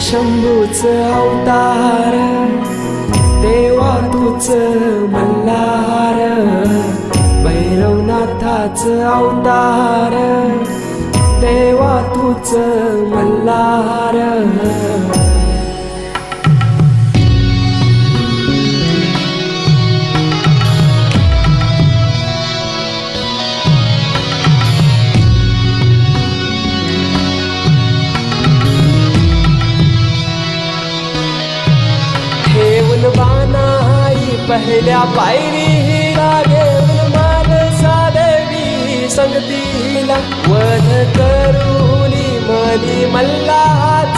शंभूच अवतार, देवा तूच मल्हार, भैरवनाथाच अवतार, देवा तूच मल्हार. ठेवून बाणाई पहिल्या पायरीला, घेऊन मानसा देवी संगतीला, वध करूनी मनी मल्हार.